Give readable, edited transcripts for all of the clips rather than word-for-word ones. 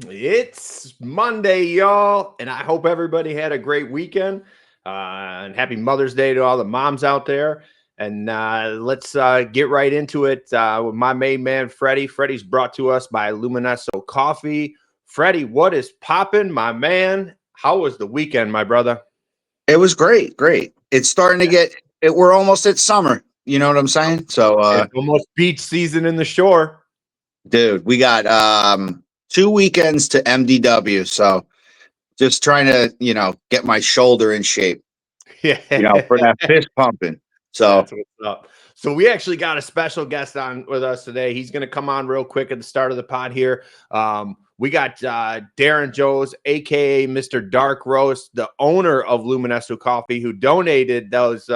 It's Monday, y'all, and I hope everybody had a great weekend. And happy Mother's Day to all the moms out there. And let's get right into it with my main man, Freddie. Freddie's brought to us by Luminesso Coffee. Freddie, what is popping, my man? How was the weekend, my brother? It was great. It's starting to get it. We're almost at summer. You know what I'm saying? So, It's almost beach season in the shore. dude, we got 2 weekends to MDW. So just trying to, get my shoulder in shape, Yeah. for that fist pumping. So That's what's up. So we actually got a special guest on with us today. He's going to come on real quick at the start of the pod here. We got Darren Joes, aka Mr. Dark Roast, the owner of Luminesso Coffee, who donated those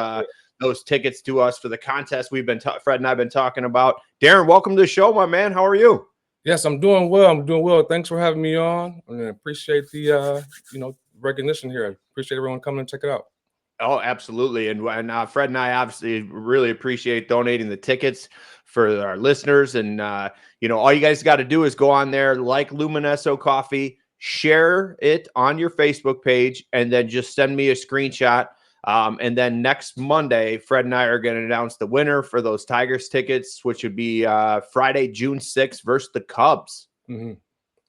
tickets to us for the contest we've been Fred and I've been talking about. Darren, welcome to the show, my man. How are you? Yes, I'm doing well. Thanks for having me on. I appreciate the recognition here. I appreciate everyone coming and check it out. Oh, absolutely. And Fred and I obviously really appreciate donating the tickets for our listeners. And, all you guys got to do is go on there, like Luminesso Coffee, share it on your Facebook page, and then just send me a screenshot. And then next Monday, Fred and I are going to announce the winner for those Tigers tickets, which would be Friday, June 6th versus the Cubs. Mm-hmm.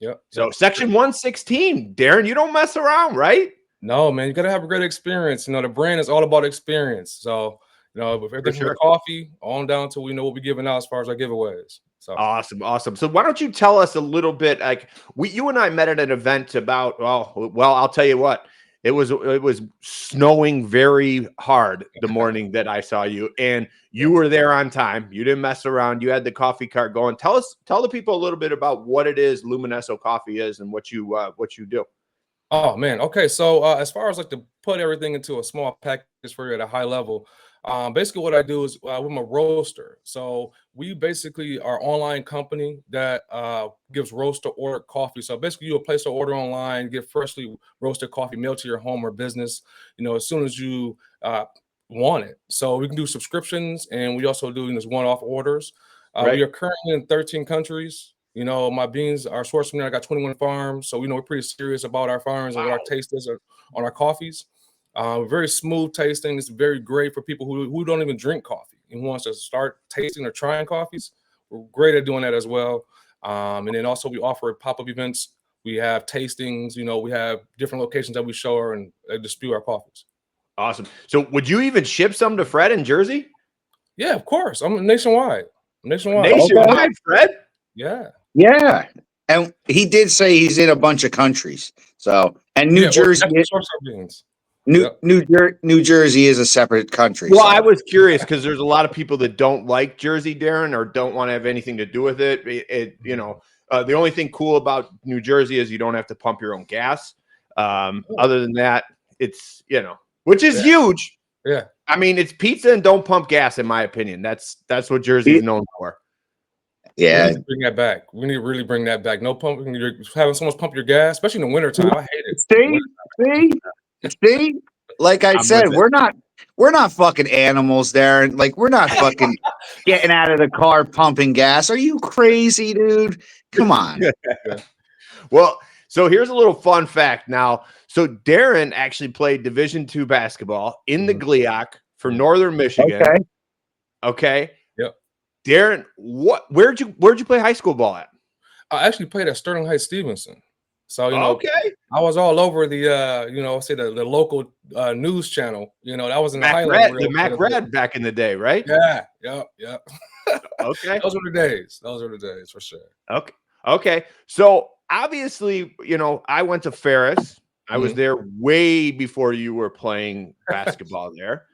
Yep. So Section 116, Darren, you don't mess around, right? No, man, you got to have a great experience. The brand is all about experience. So, with everything from the coffee on down to what we're giving out as far as our giveaways. So awesome. So why don't you tell us a little bit? Like you and I met at an event about. Well, I'll tell you what. It was snowing very hard the morning that I saw you, and you were there on time. You didn't mess around. You had the coffee cart going. Tell the people a little bit about what it is Luminesso Coffee is and what you do. Oh man, okay. So as far as to put everything into a small package for you at a high level, basically what I do is I'm a roaster. So we basically are an online company that gives roaster order coffee. So basically you place an order online, get freshly roasted coffee mailed to your home or business, as soon as you want it. So we can do subscriptions, and we also do these one-off orders. Right. We are currently in 13 countries. My beans are sourced from there. I got 21 farms. So, we're pretty serious about our farms and what our taste is on our coffees. Very smooth tasting. It's very great for people who don't even drink coffee and who wants to start tasting or trying coffees. We're great at doing that as well. And then also we offer pop-up events. We have tastings. We have different locations that we show and distribute our coffees. Awesome. So would you even ship some to Fred in Jersey? Yeah, of course. I'm nationwide. Nationwide, Fred? Yeah. Yeah. And he did say he's in a bunch of countries. So, and New Jersey, New Jersey is a separate country. Well, I was curious because there's a lot of people that don't like Jersey, Darren, or don't want to have anything to do with it. The only thing cool about New Jersey is you don't have to pump your own gas. Other than that, it's, which is huge. Yeah. I mean, it's pizza and don't pump gas, in my opinion. That's what Jersey is known for. Yeah. We need to bring that back. We need to really bring that back. No pumping. You're having someone pump your gas, especially in the wintertime. I hate it. See? Like I said, we're not fucking animals there. Like, we're not fucking getting out of the car pumping gas. Are you crazy, dude? Come on. Well, so here's a little fun fact now. So Darren actually played Division II basketball in the GLIAC for Northern Michigan. Okay. Yep. Darren, where'd you play high school ball at? I actually played at Sterling Heights Stevenson. So okay. I was all over the the local news channel. That was in the Highland. The Mac Red back in the day, right? Yeah. Okay. Those were the days for sure. Okay. So obviously, I went to Ferris. I was there way before you were playing basketball there.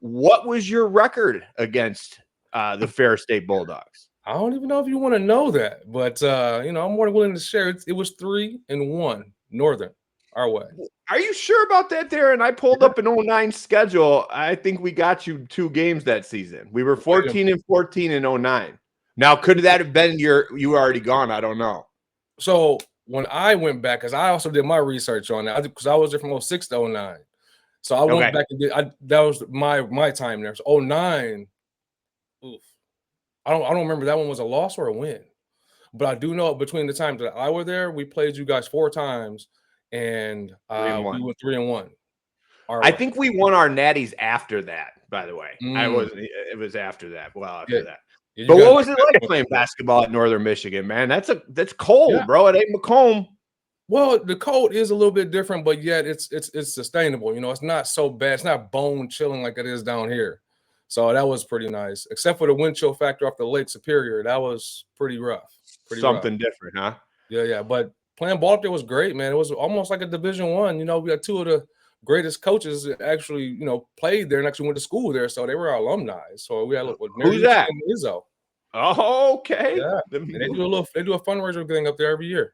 What was your record against the Ferris State Bulldogs? I don't even know if you want to know that, but I'm more than willing to share. It was 3-1 Northern our way. Are you sure about that, Darren? I pulled up an 09 schedule. I think we got you 2 games that season. We were 14-14 in 09. Now, could that have been you were already gone? I don't know. So when I went back, because I also did my research on that, because I was there from 06 to 09. So I went back and that was my time there. So 09, oof. I don't remember that one was a loss or a win. But I do know between the times that I were there, we played you guys 4 times, and we went 3-1. I think we won our natties after that, by the way. Mm. It was after that. Well, after Yeah. that. Yeah, But what was it like playing basketball at Northern Michigan, man? That's cold, bro. It ain't Macomb. Well, the cold is a little bit different, but yet it's sustainable. You know, it's not so bad. It's not bone chilling like it is down here. So that was pretty nice, except for the wind chill factor off the Lake Superior. That was pretty rough. Something different, huh? Yeah. But playing ball up there was great, man. It was almost like a Division I. You know, we had 2 of the greatest coaches that actually, you know, played there and actually went to school there. So they were our alumni. So we had who's that? Izzo. Oh, okay. Yeah. And they do a fundraiser thing up there every year.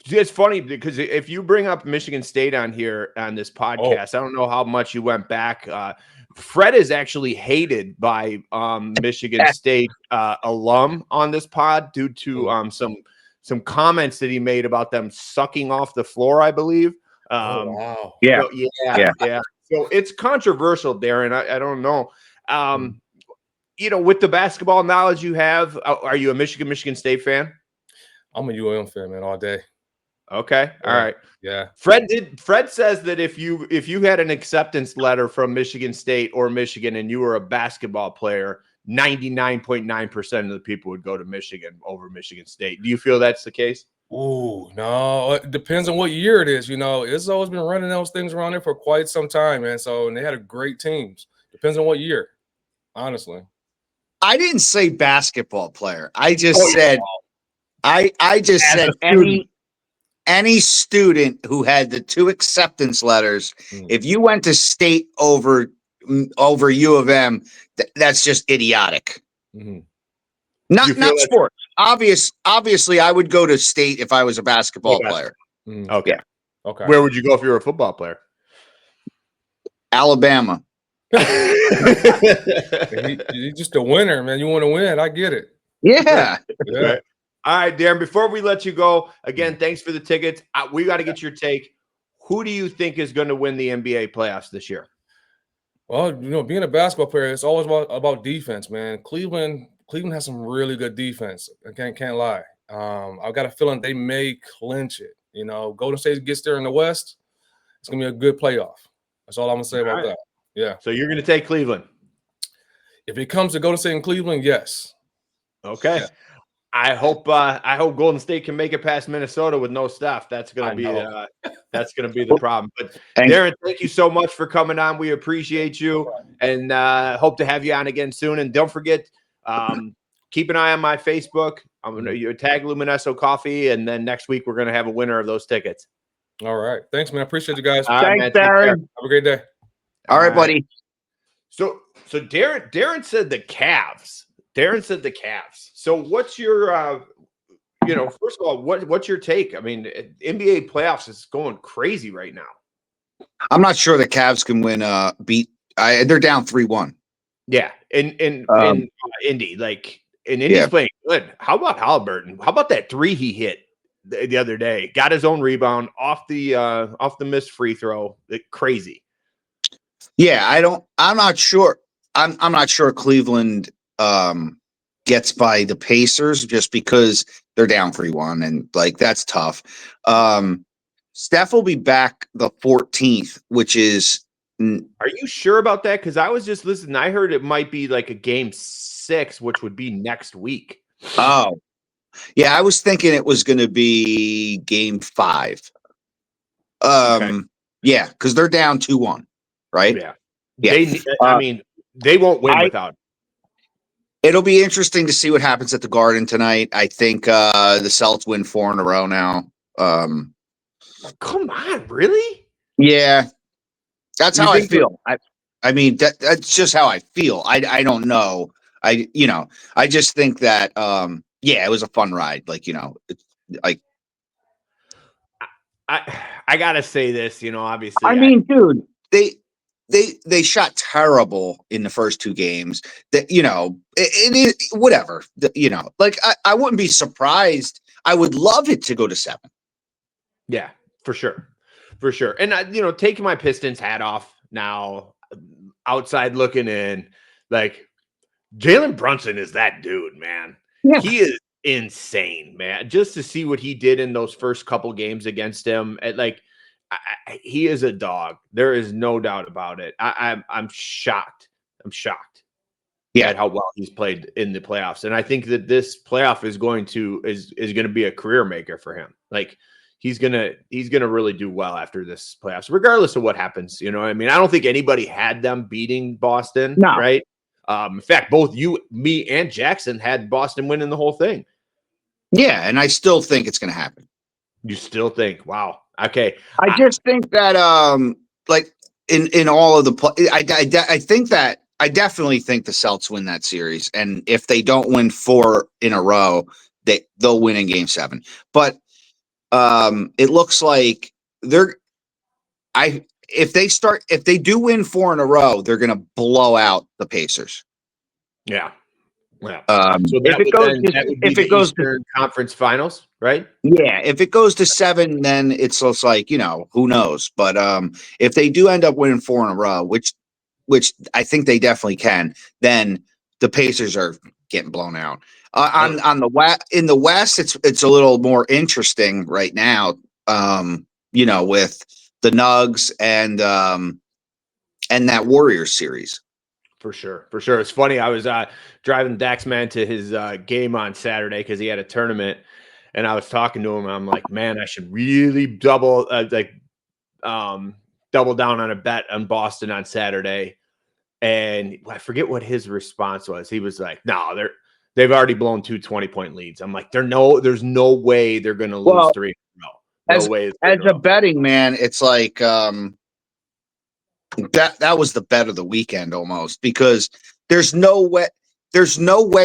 It's funny because if you bring up Michigan State on here on this podcast, I don't know how much you went back. Fred is actually hated by Michigan State alum on this pod due to some comments that he made about them sucking off the floor, I believe. Wow. Yeah. So, yeah. So it's controversial, Darren. I don't know. You know, with the basketball knowledge you have, are you a Michigan State fan? I'm a UM fan, man, all day. Okay. All right. Yeah. Fred says that if you had an acceptance letter from Michigan State or Michigan and you were a basketball player, 99.9% of the people would go to Michigan over Michigan State. Do you feel that's the case? Ooh, no. It depends on what year it is. You know, it's always been running those things around there for quite some time, man. So, and they had great teams. Depends on what year, honestly. I didn't say basketball player. I just said I just said any student who had the 2 acceptance letters, if you went to state over U of M, that's just idiotic. Not sports. Obviously, I would go to state if I was a basketball player. Okay. Yeah. Okay. Where would you go if you were a football player? Alabama. You're just a winner, man. You want to win. I get it. Yeah. Right. All right, Darren, before we let you go, again, thanks for the tickets. We got to get your take. Who do you think is going to win the NBA playoffs this year? Well, you know, being a basketball player, it's always about defense, man. Cleveland has some really good defense. I can't lie. I've got a feeling they may clinch it. You know, Golden State gets there in the West, it's going to be a good playoff. That's all I'm going to say about that. Yeah. So you're going to take Cleveland? If it comes to Golden State and Cleveland, yes. Okay. Yeah. I hope Golden State can make it past Minnesota with no staff. That's going to be the problem. But Darren, thank you so much for coming on. We appreciate you, and hope to have you on again soon. And don't forget, keep an eye on my Facebook. I'm going to tag Luminesso Coffee, and then next week we're going to have a winner of those tickets. All right, thanks, man. I appreciate you guys. Thanks, Darren. Have a great day. All right, buddy. So Darren said the Cavs. So what's your, first of all, what's your take? I mean, NBA playoffs is going crazy right now. I'm not sure the Cavs can win. They're down 3-1. Yeah, in Indy, Indy's playing good. How about Halliburton? How about that 3 he hit the other day? Got his own rebound off the missed free throw. Crazy. Yeah, I'm not sure. I'm not sure Cleveland gets by the Pacers just because they're down 3-1 and that's tough. Steph will be back the 14th, which is. Are you sure about that? Because I was just listening. I heard it might be like a game 6, which would be next week. Oh, yeah. I was thinking it was going to be game 5. Okay. Yeah, because they're down 2-1, right? Yeah. They won't win without him. It'll be interesting to see what happens at the Garden tonight. I think the Celtics win 4 in a row now. Come on, really? Yeah, that's how I feel. That's just how I feel. I don't know. I just think that it was a fun ride. I gotta say this. Obviously, dude, they shot terrible in the first 2 games. That it is whatever. I wouldn't be surprised. I would love it to go to 7. Yeah, for sure. And taking my Pistons hat off now, outside looking in, Jalen Brunson is that dude, man. Yeah. insane, man. Just to see what he did in those first couple games against him, he is a dog. There is no doubt about it. I'm shocked. I'm shocked at how well he's played in the playoffs, and I think that this playoff is going to be a career maker for him. Like he's gonna really do well after this playoffs, regardless of what happens. You know what I mean? I don't think anybody had them beating Boston, right? In fact, both you, me, and Jackson had Boston winning the whole thing. Yeah, and I still think it's going to happen. You still think? Wow. Okay. I just think that, like in all of the I think that I definitely think the Celtics win that series, and if they don't win 4 in a row, they'll win in Game 7. But it looks like if they do win 4 in a row, they're going to blow out the Pacers. Yeah. Yeah. So if it goes to conference finals, right? Yeah, if it goes to 7, then it's just like, who knows? But if they do end up winning 4 in a row, which I think they definitely can, then the Pacers are getting blown out. In the West, it's a little more interesting right now. With the Nugs and that Warriors series. For sure. It's funny. I was driving Daxman to his game on Saturday because he had a tournament, and I was talking to him. And I'm like, man, I should really double down on a bet on Boston on Saturday. And I forget what his response was. He was like, "No, they've already blown 2 20-point leads." I'm like, there's no way they're going to lose 3 in a row. No way. As a betting man, it's like that was the bet of the weekend almost, because there's no way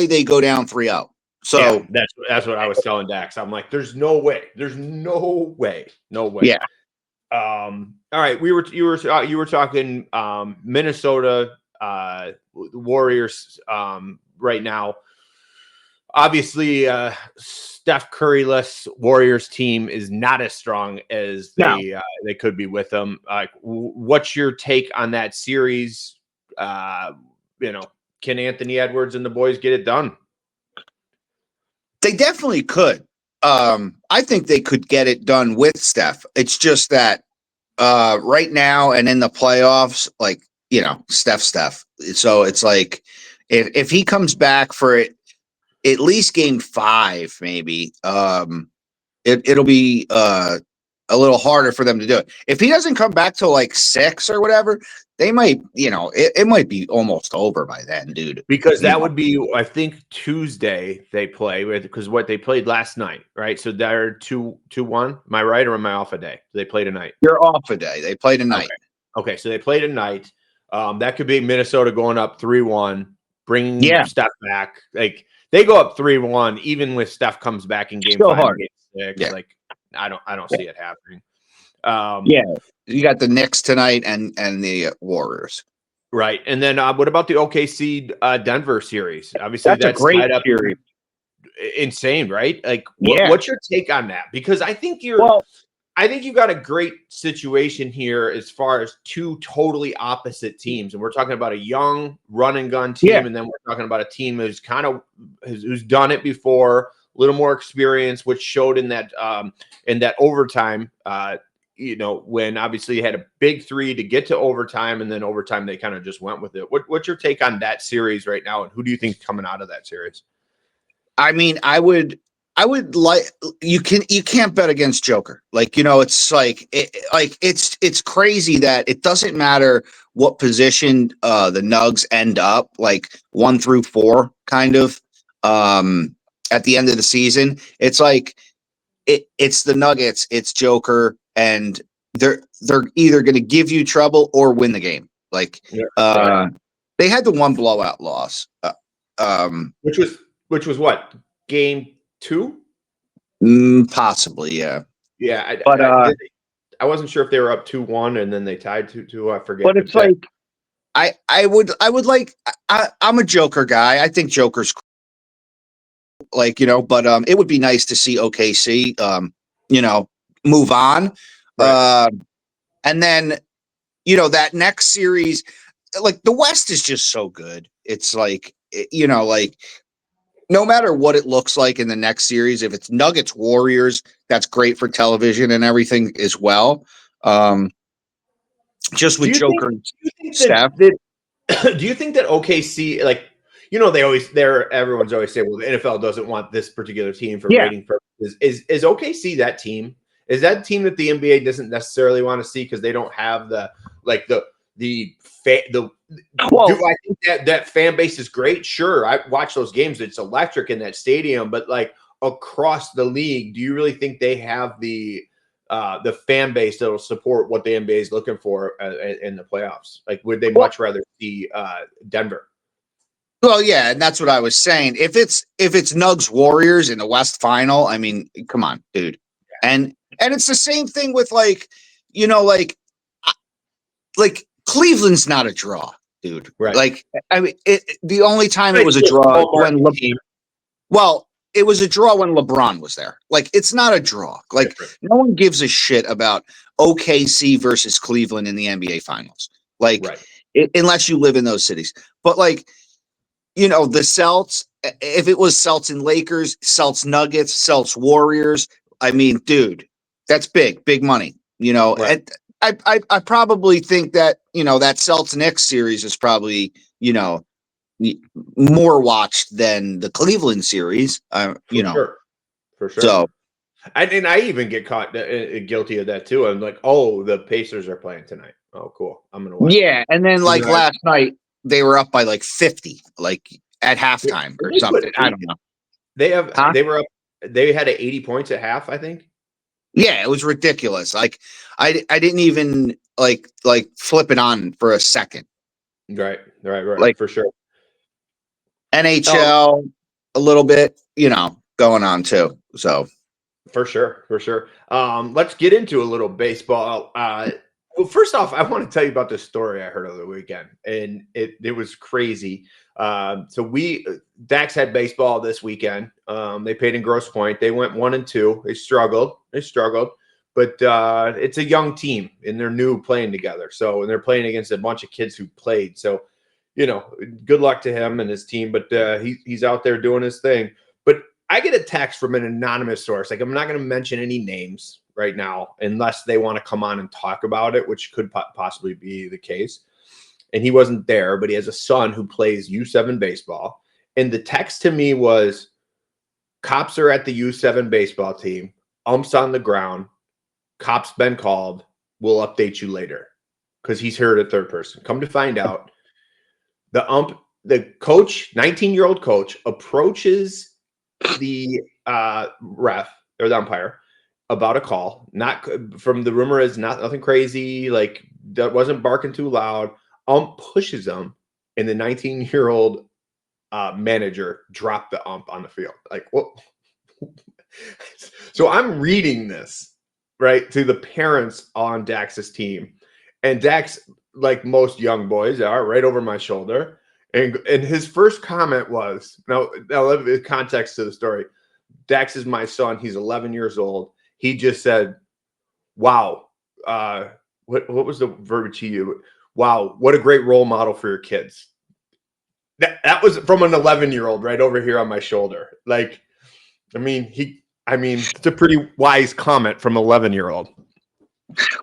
they go down 3-0. So yeah, that's what I was telling Dax. I'm like, there's no way. No way. Yeah. All right, you were talking Minnesota Warriors right now. Obviously, Steph Curry-less Warriors team is not as strong as they could be with them. What's your take on that series? Can Anthony Edwards and the boys get it done? They definitely could. I think they could get it done with Steph. It's just that right now and in the playoffs, like, Steph. So it's like if he comes back for it, at least Game 5, maybe, it'll be a little harder for them to do it. If he doesn't come back till like 6 or whatever, they might, it might be almost over by then, dude. Because that would be, I think, Tuesday they play, because what they played last night, right? So they're 2-1. Am I right, or am I off a day? They play tonight. You're off a day. They play tonight. Okay, so they play tonight. That could be Minnesota going up 3-1, bringing Steph back. Like, they go up 3-1, even with Steph comes back in Game 5, Game 6. Yeah. Like, I don't see it happening. You got the Knicks tonight and the Warriors. Right. And then what about the OKC Denver series? Obviously, that's a great series. Insane, right? Like, what's your take on that? Because I think you got a great situation here as far as 2 totally opposite teams. And we're talking about a young run and gun team. And then we're talking about a team who's who's done it before, a little more experience, which showed in that overtime, when obviously you had a big 3 to get to overtime, and then overtime, they kind of just went with it. What's your take on that series right now? And who do you think is coming out of that series? I mean, I would like, you can't bet against Joker. Like, it's like, it's crazy that it doesn't matter what position the Nugs end up, like 1 through 4 kind of, at the end of the season. It's like, it's the Nuggets, it's Joker, and they're either going to give you trouble or win the game. Like, they had the 1 blowout loss, which was what, Game 2? Possibly, yeah. Yeah, but I wasn't sure if they were up 2-1 and then they tied 2-2. I forget. But it's like, I would like, I'm a Joker guy. I think Joker's like, but it would be nice to see OKC, move on. Right. And then, that next series, like, the West is just so good. It's like, like, no matter what it looks like in the next series, if it's Nuggets Warriors, that's great for television and everything as well. Just with Joker and Steph. Do you think that OKC, like, everyone's always saying, well, the NFL doesn't want this particular team for rating purposes. Is OKC that team? Is that team that the NBA doesn't necessarily want to see because they don't have do I think that fan base is great? Sure, I watch those games. It's electric in that stadium, but like across the league, do you really think they have the fan base that will support what the NBA is looking for in the playoffs? Like, would they much rather see Denver? Well, yeah, and that's what I was saying. If it's Nugs Warriors in the West Final, I mean, come on, dude. And it's the same thing with like Cleveland's not a draw, dude. Right. Like, I mean, the only time it was a draw it was a draw when LeBron was there. Like, it's not a draw. Like, no one gives a shit about OKC versus Cleveland in the NBA Finals. Like, unless you live in those cities. But like, the Celts, if it was Celts and Lakers, Celts Nuggets, Celts Warriors, I mean, dude, that's big money, And I probably think that, that Celts Knicks series is probably, more watched than the Cleveland series, For sure. So, and I even get caught guilty of that too. I'm like, oh, the Pacers are playing tonight. Oh, cool. I'm going to watch. Yeah. And then like last night, they were up by like 50, like at halftime or something. I don't know. They had 80 points at half, I think. Yeah, it was ridiculous. Like I didn't even like flip it on for a second. Right. Like, for sure. NHL a little bit, going on too. So for sure. Let's get into a little baseball. Well, first off, I want to tell you about this story I heard over the weekend, and it was crazy. So Dax had baseball this weekend. They played in Grosse Pointe. They went 1-2. They struggled, but it's a young team and they're new playing together. So, and they're playing against a bunch of kids who played. So, good luck to him and his team, but he's out there doing his thing. But I get a text from an anonymous source. Like, I'm not going to mention any names right now unless they want to come on and talk about it, which could possibly be the case. And he wasn't there, but he has a son who plays U7 baseball. And the text to me was, cops are at the U7 baseball team, umps on the ground, cops been called, we'll update you later. Because he's heard a third person. Come to find out, the coach, 19-year-old coach, approaches the ref or the umpire about a call. Not from the rumor is nothing crazy, like that wasn't barking too loud. Pushes him, and the 19-year-old manager dropped the ump on the field. Like, what? So I'm reading this right to the parents on Dax's team, and Dax, like most young boys are, right over my shoulder. And his first comment was, now let me context to the story. Dax is my son. He's 11 years old. He just said, wow. What was the verbiage he used? Wow, what a great role model for your kids. That was from an 11-year-old right over here on my shoulder. Like, it's a pretty wise comment from an 11-year-old.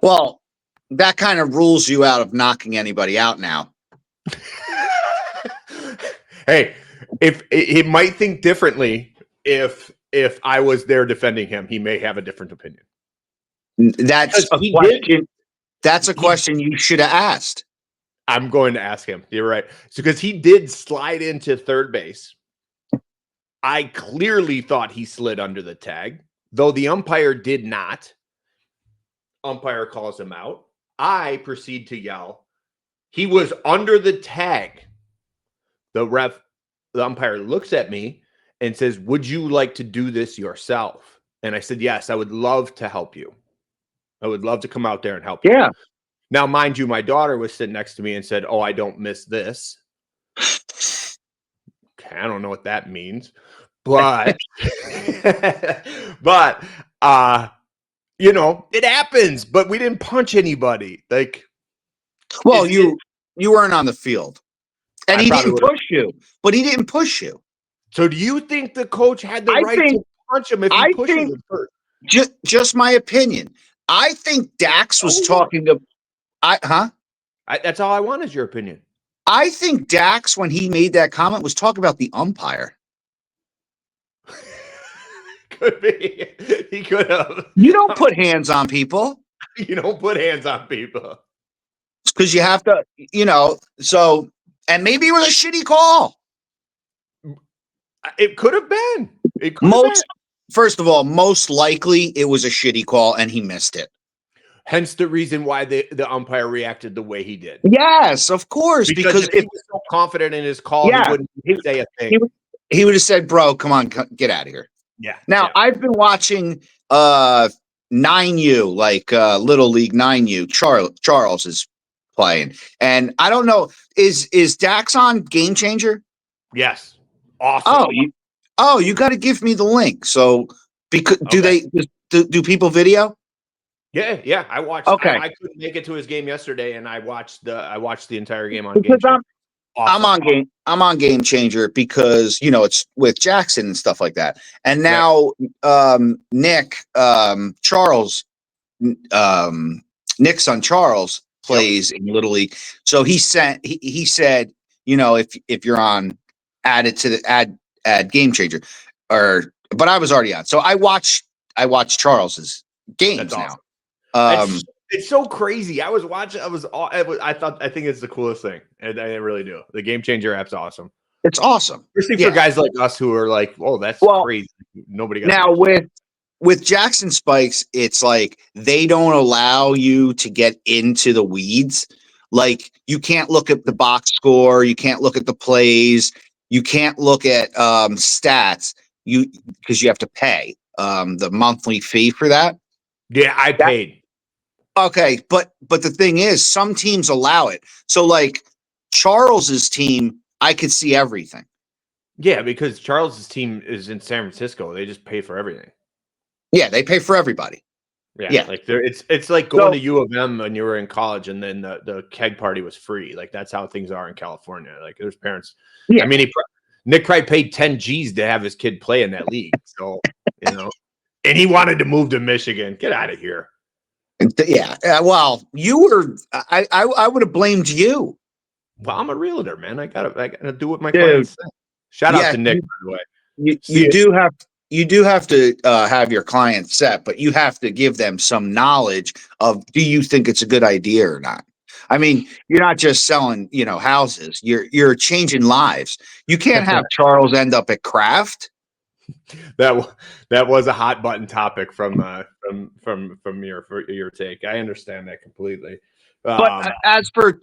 Well, that kind of rules you out of knocking anybody out now. Hey, if he might think differently if I was there defending him, he may have a different opinion. That's a question. That's a question you should have asked. I'm going to ask him. You're right. So, because he did slide into third base. I clearly thought he slid under the tag, though the umpire did not. Umpire calls him out. I proceed to yell, he was under the tag. The umpire looks at me and says, would you like to do this yourself? And I said, yes, I would love to help you. I would love to come out there and help you. Yeah. Now, mind you, my daughter was sitting next to me and said, oh, I don't miss this. Okay, I don't know what that means. But, it happens. But we didn't punch anybody. Like, well, you weren't on the field. And he didn't push you. But he didn't push you. So do you think the coach had the right to punch him if he pushes him first? Just my opinion. I think Dax was talking to that's all I want is your opinion. I think Dax, when he made that comment, was talking about the umpire. Could be. He could have. You don't put hands on people. You don't put hands on people. Because you have to, so, and maybe it was a shitty call. It could have been. First of all, most likely it was a shitty call and he missed it. Hence the reason why the umpire reacted the way he did. Yes, of course. Because if he was so confident in his call, he wouldn't say a thing. He would have said, bro, come on, get out of here. Yeah. Now, I've been watching 9U, like Little League 9U. Charles is playing. And I don't know, is Dax on Game Changer? Yes. Awesome. You got to give me the link. So, because do people video? Yeah. I watched. Okay. I couldn't make it to his game yesterday, and I watched the entire game on Game Changer. I'm on Game Changer because it's with Jackson and stuff like that. And now Nick Charles Nick's son Charles plays in Little League. So he said if you're on, add it to the add Game Changer, but I was already on. So I watched Charles's games now. Awesome. It's so crazy. I was watching. I think it's the coolest thing, and I really do. The Game Changer app's awesome. It's awesome, especially for guys like us who are like, "Oh, that's crazy." Nobody got now with Jackson Spikes. It's like they don't allow you to get into the weeds. Like you can't look at the box score, you can't look at the plays, you can't look at stats. Because you have to pay the monthly fee for that. Yeah, I paid. Okay, but the thing is, some teams allow it. So like Charles's team, I could see everything. Yeah, because Charles's team is in San Francisco. They just pay for everything. Yeah, they pay for everybody. Yeah. Like it's like going to U of M when you were in college, and then the keg party was free. Like that's how things are in California. Like there's parents. Yeah. I mean, Nick probably paid 10 G's to have his kid play in that league. So and he wanted to move to Michigan. Get out of here. Yeah. Well, you were. I would have blamed you. Well, I'm a realtor, man. I gotta do what my clients say. Shout out to Nick, by the way. You do have to have your clients set, but you have to give them some knowledge of, do you think it's a good idea or not? I mean, you're not just selling, houses. You're changing lives. You can't have Charles end up at Kraft. That was a hot button topic from your take. I understand that completely. But as for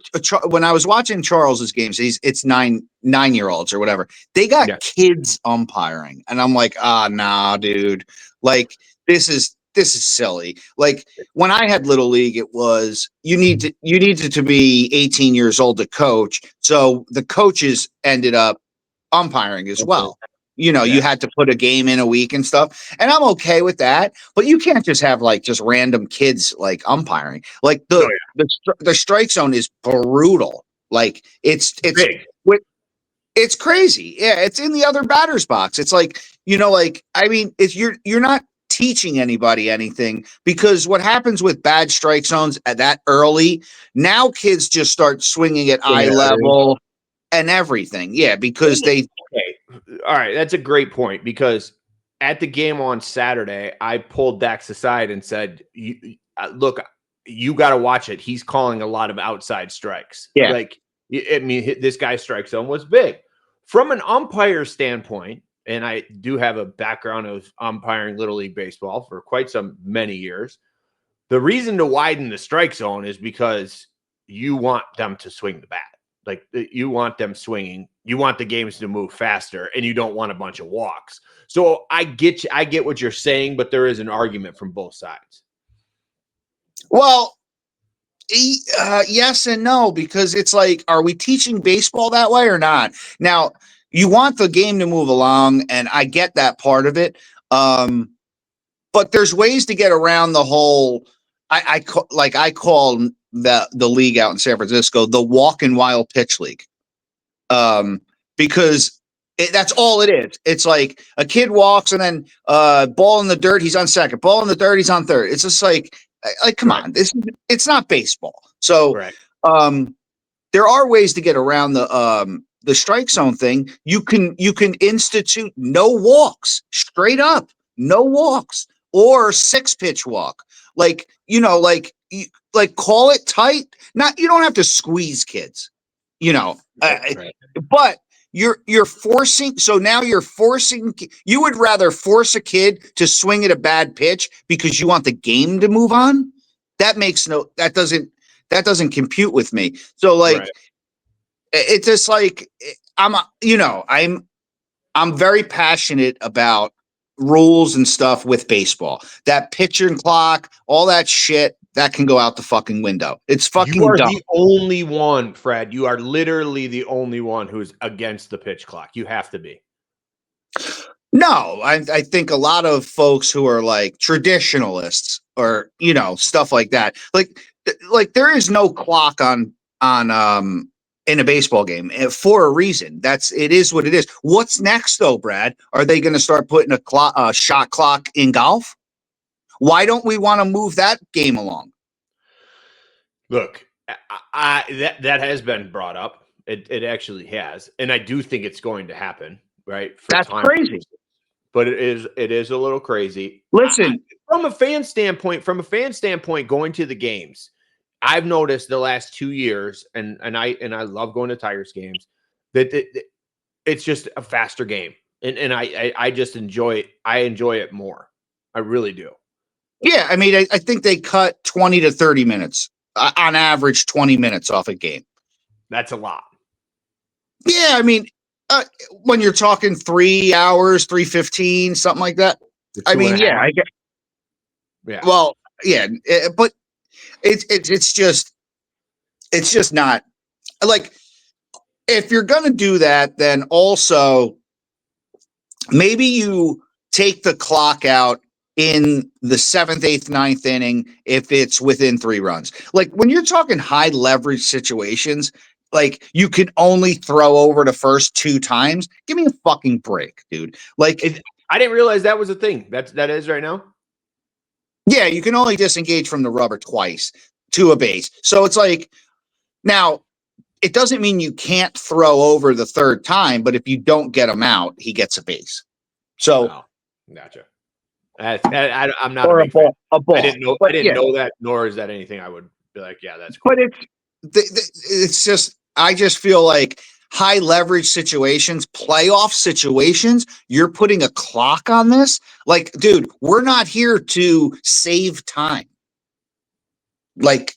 when I was watching Charles's games, it's 9-year-olds or whatever. They got kids umpiring, and I'm like, nah, dude. Like this is silly. Like when I had Little League, it was you needed to be 18 years old to coach. So the coaches ended up umpiring as well. You had to put a game in a week and stuff, and I'm okay with that. But you can't just have just random kids umpiring. Like the strike zone is brutal. Like it's it's crazy. Yeah, it's in the other batter's box. It's it's you're not teaching anybody anything, because what happens with bad strike zones at that early, now kids just start swinging at eye level and everything. Yeah, because all right, that's a great point, because at the game on Saturday, I pulled Dax aside and said, look, you got to watch it. He's calling a lot of outside strikes. Yeah. This guy's strike zone was big. From an umpire standpoint, and I do have a background of umpiring Little League baseball for quite many years, the reason to widen the strike zone is because you want them to swing the bat. Like you want them swinging, you want the games to move faster, and you don't want a bunch of walks. So I get what you're saying, but there is an argument from both sides. Well, yes and no, because it's like, are we teaching baseball that way or not? Now, you want the game to move along, and I get that part of it. But there's ways to get around the whole. I call the league out in San Francisco the walk and wild pitch league, because That's all it is. It's like a kid walks and then ball in the dirt, he's on second. Ball in the dirt, he's on third. It's just like come on, it's not baseball. So there are ways to get around the strike zone thing. You can institute no walks, straight up, no walks, or 6-pitch walk. Like, like call it tight. Not, you don't have to squeeze kids, but you're forcing. So now you're forcing. You would rather force a kid to swing at a bad pitch because you want the game to move on. That doesn't compute with me. So like, it's just like I'm very passionate about rules and stuff with baseball. That pitcher and clock, all that shit, that can go out the fucking window. It's fucking You are dumb. the only one, Fred. You are literally the only one who's against the pitch clock. You have to be. No, I think a lot of folks who are like traditionalists or stuff like that, like there is no clock on in a baseball game for a reason. It is what it is. What's next though, Brad? Are they going to start putting a shot clock in golf? Why don't we want to move that game along? Look, that has been brought up. It actually has, and I do think it's going to happen. Right? That's crazy. But it is a little crazy. Listen, from a fan standpoint, going to the games, I've noticed the last 2 years, and I love going to Tigers games, that it's just a faster game, and I just enjoy it. I enjoy it more. I really do. Yeah, I mean, I think they cut 20 to 30 minutes on average, 20 minutes off a game. That's a lot. Yeah, I mean, when you're talking 3 hours, 3:15, something like that. I mean, yeah, I get. Yeah. Well, yeah, but it's just not like, if you're gonna do that, then also maybe you take the clock out in the 7th, 8th, 9th inning if it's within 3 runs. Like when you're talking high leverage situations, like you can only throw over the first 2 times. Give me a fucking break, dude. Like I didn't realize that was a thing. That is right now. Yeah, you can only disengage from the rubber twice to a base. So it's like, now it doesn't mean you can't throw over the 3rd time, but if you don't get him out, he gets a base. So gotcha. I'm not or a big fan. A ball. I didn't know that, nor is that anything I would be like, yeah, that's cool. But it's just, I just feel like high leverage situations, playoff situations, you're putting a clock on this. Like, dude, we're not here to save time. Like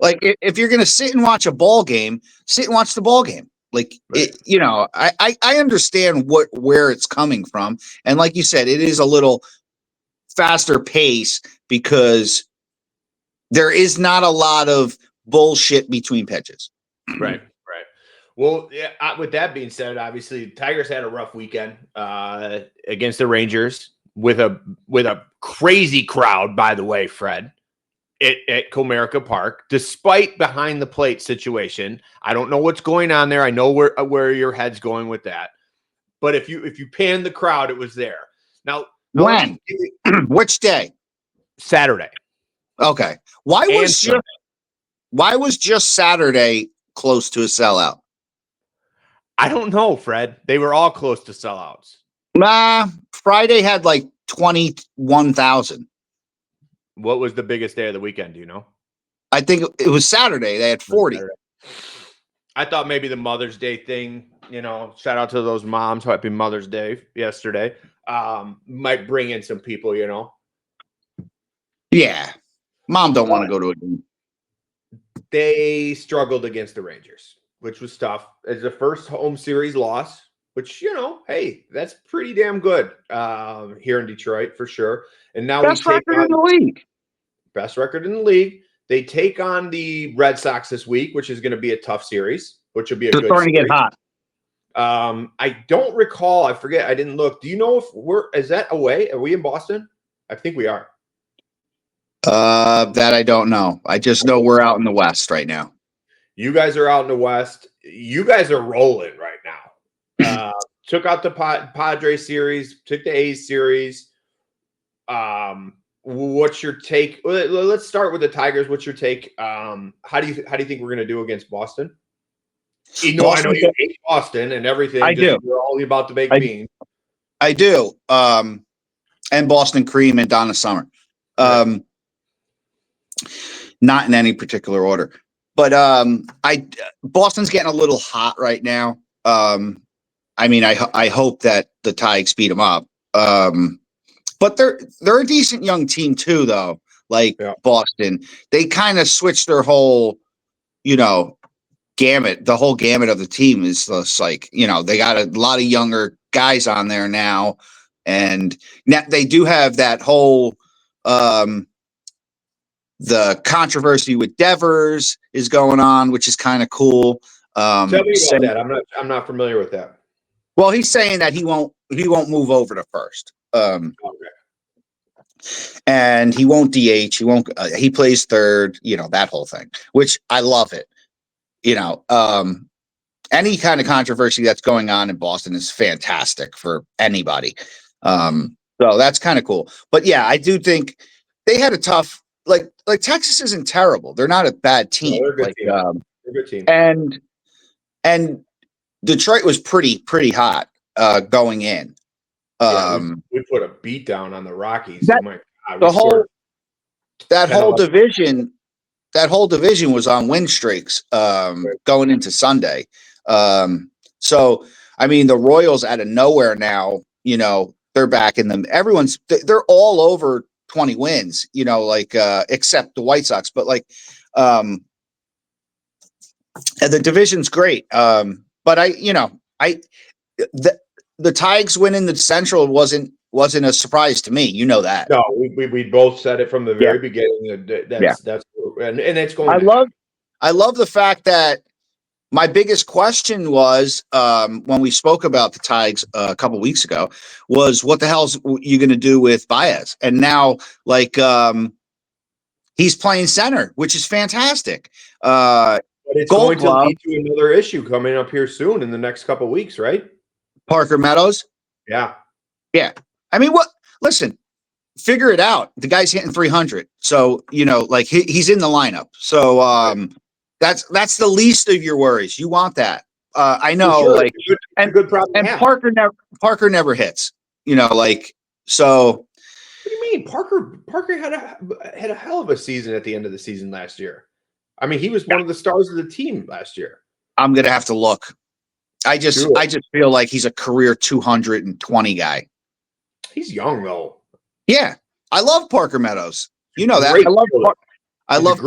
if you're going to sit and watch a ball game, sit and watch the ball game. Like, I understand where it's coming from. And like you said, it is a little faster pace because there is not a lot of bullshit between pitches. Right. Well, yeah, with that being said, obviously Tigers had a rough weekend against the Rangers with a crazy crowd, by the way, Fred, at Comerica Park, despite behind the plate situation. I don't know what's going on there. I know where your head's going with that. But if you pan the crowd, it was there. Now, when? Which day? Saturday. Okay. Why was just Saturday close to a sellout? I don't know, Fred. They were all close to sellouts. Friday had like 21,000. What was the biggest day of the weekend? Do you know? I think it was Saturday. They had 40. I thought maybe the Mother's Day thing, shout out to those moms. Happy Mother's Day yesterday. Might bring in some people, Yeah. Mom don't want to go to a game. They struggled against the Rangers, which was tough. It's the first home series loss, which, hey, that's pretty damn good here in Detroit for sure. And now best record in the league. Best record in the league. They take on the Red Sox this week, which is going to be a tough series, which will be a good starting series. to get hot. I don't recall. I forget. I didn't look. Do you know if is that away? Are we in Boston? I think we are. That I don't know. I just know we're out in the West right now. You guys are out in the West. You guys are rolling right now. took out the Padres series, took the A's series. What's your take? Let's start with the Tigers. What's your take? How do you think we're going to do against Boston? I know you hate Boston and everything. I do. We're all about the baked beans. I do. And Boston Cream and Donna Summer. Not in any particular order. But Boston's getting a little hot right now. I mean, I hope that the Tigers beat them up. But they're a decent young team too, though. Boston, they kind of switched their whole, gamut. The whole gamut of the team is just like, they got a lot of younger guys on there now, and now they do have that whole the controversy with Devers is going on, which is kind of cool. Tell me about that. I'm not familiar with that. Well, he's saying that he won't move over to first. Okay. And he won't DH. He won't. He plays third. That whole thing, which I love it. Any kind of controversy that's going on in Boston is fantastic for anybody. So that's kind of cool. But yeah, I do think they had a tough. Like Texas isn't terrible. They're not a bad team. No, they're a good team. And Detroit was pretty hot going in. We put a beat down on the Rockies. That whole division was on win streaks going into Sunday. So I mean, the Royals out of nowhere now, they're back in them. They're all over 20 wins, except the White Sox, but the division's great. But the Tigers winning the Central wasn't a surprise to me. You know that. No, we both said it from the very beginning. That's and it's going. I love the fact that my biggest question was when we spoke about the Tigers a couple weeks ago was what the hell's you going to do with Baez? And now he's playing center, which is fantastic. But it's going to lead to another issue coming up here soon in the next couple of weeks, right? Parker Meadows. Yeah. I mean, listen, figure it out. The guy's hitting 300. So, he's in the lineup. So, that's the least of your worries. You want that. I know, sure. And good problem. And Parker never hits, so. What do you mean? Parker had a hell of a season at the end of the season last year. I mean, he was one of the stars of the team last year. I'm going to have to look. I just feel like he's a career 220 guy. He's young though. Yeah. I love Parker Meadows. You know that. I love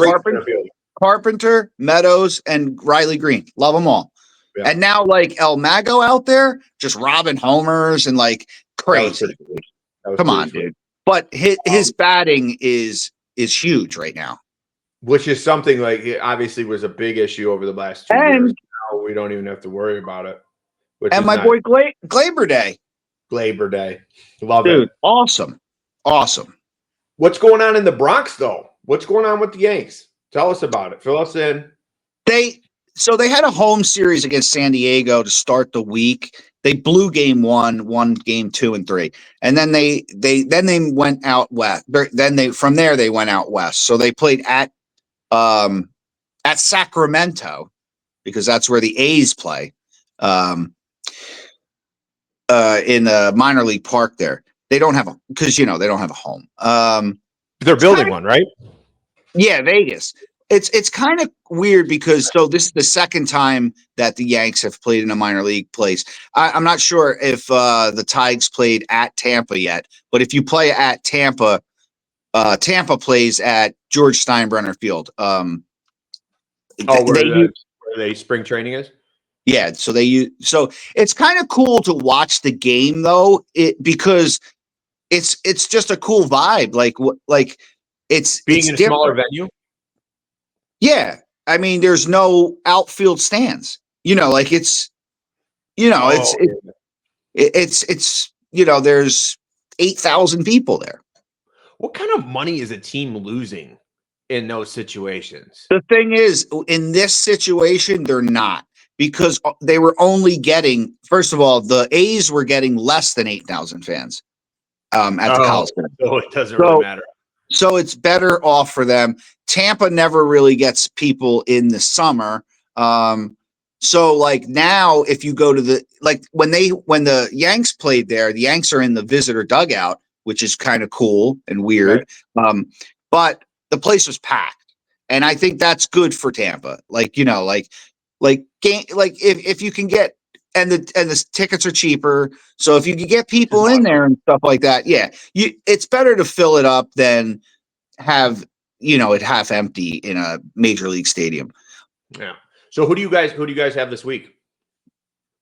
Carpenter, Meadows, and Riley Green. Love them all. Yeah. And now El Mago out there just robbing homers and crazy. Come on, dude. But his batting is huge right now. Which is something obviously was a big issue over the last 2 years. Now we don't even have to worry about it. And my boy Glaber Day. Love dude, it. Awesome. What's going on in the Bronx though? What's going on with the Yanks? Tell us about it. Fill us in. They had a home series against San Diego to start the week. They blew game 1, won game 2 and 3. And then they went out west. From there they went out west. So they played at Sacramento because that's where the A's play. In the minor league park there. They don't have they don't have a home. They're building one, right? Yeah, Vegas. It's kind of weird because this is the second time that the Yanks have played in a minor league place. I'm not sure if the Tigers played at Tampa yet, but if you play at Tampa, Tampa plays at George Steinbrenner Field. Where they spring training is? Yeah, so it's kind of cool to watch the game though, because it's just a cool vibe. It's being in a smaller venue. Yeah, I mean, there's no outfield stands. There's 8,000 people there. What kind of money is a team losing in those situations? The thing is, in this situation, they're not, because they were only getting, first of all, the A's were getting less than 8,000 fans at the Coliseum. So it doesn't really matter. So it's better off for them. Tampa never really gets people in the summer. So like now, if you go to when the Yanks played there, the Yanks are in the visitor dugout, which is kind of cool and weird. Right. But the place was packed, and I think that's good for Tampa. Like, you know, if you can get, and the tickets are cheaper, so if you can get people in there and stuff like that, yeah, it's better to fill it up than have, you know, it half empty in a major league stadium. Yeah. So who do you guys have this week?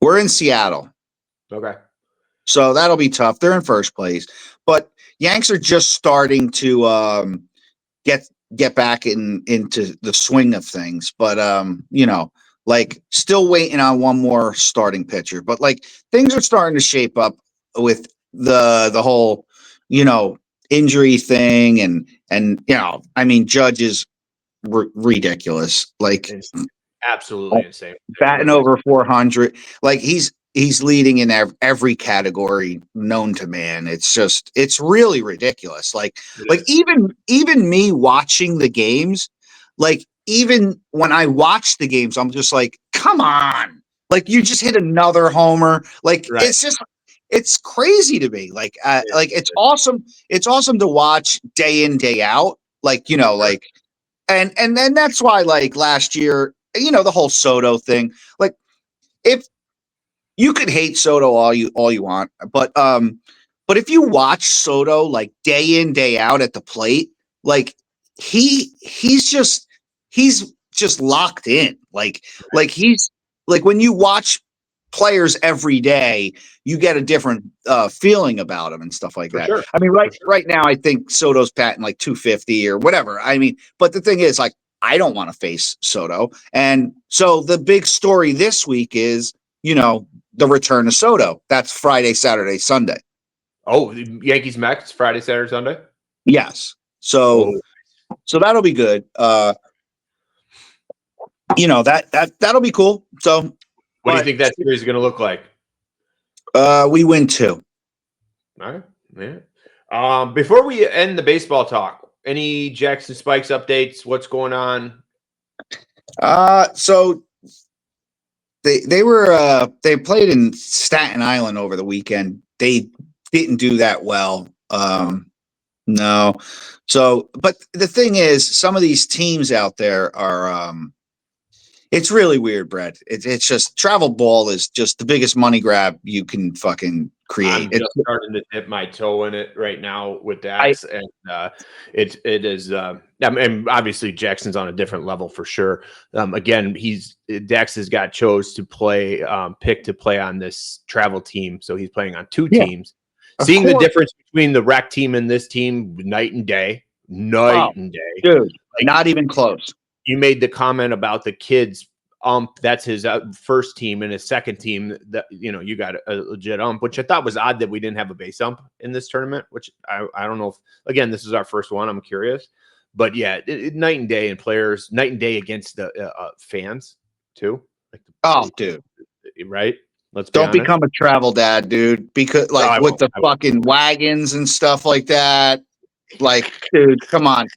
We're in Seattle. Okay. So that'll be tough. They're in first place, but Yanks are just starting to get back into the swing of things. But you know, like still waiting on one more starting pitcher. But like things are starting to shape up with the whole, you know, injury thing and you know, I mean, Judge is ridiculous. Like it's absolutely insane. Batting over 400. Like he's leading in every category known to man. It's really ridiculous. Like even me watching the games, like even when I watch the games, I'm just like, come on. Like you just hit another homer. Like it's crazy to me. Like it's awesome. It's awesome to watch day in, day out. Like, you know, like and then that's why like last year, you know, the whole Soto thing, like if you could hate Soto all you want, but if you watch Soto like day in, day out at the plate, like he's just locked in. Like he's like when you watch players every day, you get a different feeling about him and stuff like that. Sure. I mean, right now, I think Soto's batting like 250 or whatever. I mean, but the thing is, like, I don't want to face Soto. And so the big story this week is, you know, the return of Soto. That's Friday, Saturday, Sunday. Oh, the Yankees Mets Friday, Saturday, Sunday? Yes. So that'll be good. You know, that'll be cool. So what do you think that series is going to look like? We win 2. All right. Yeah. Before we end the baseball talk, any Jackson Spikes updates? What's going on? So they played in Staten Island over the weekend. They didn't do that well. No. So, but the thing is, some of these teams out there are it's really weird, Brett. It's just travel ball is just the biggest money grab you can fucking create. I'm just starting to dip my toe in it right now with Dax, and it is. I mean, obviously Jackson's on a different level for sure. Again, Dax has got picked to play on this travel team, so he's playing on 2 teams. Seeing the difference between the rec team and this team, night and day, and day, dude. Like, not even close. You made the comment about the kids that's his first team, and his second team that, you know, you got a legit which I thought was odd that we didn't have a base ump in this tournament, which I don't know if, again, this is our first one. I'm curious, but yeah, night and day, and players night and day against the fans too. Like dude. Right. Don't become a travel dad, dude, because with the fucking wagons and stuff like that. Like, dude, come on.